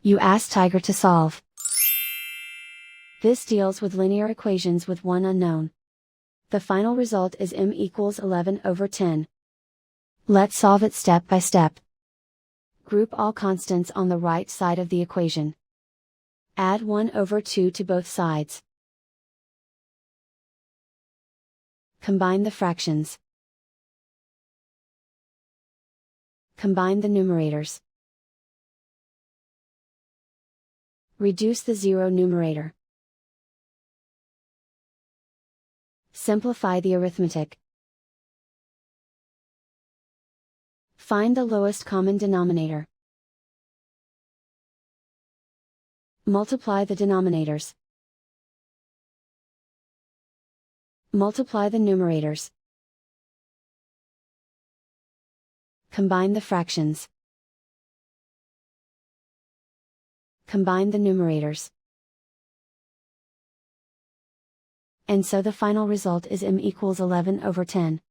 You ask Tiger to solve. This deals with linear equations with one unknown. The final result is m equals 11/10. Let's solve it step by step. Group all constants on the right side of the equation. Add 1/2 to both sides. Combine the fractions. Combine the numerators. Reduce the zero numerator. Simplify the arithmetic. Find the lowest common denominator. Multiply the denominators. Multiply the numerators. Combine the fractions. Combine the numerators. And so the final result is m equals 11/10.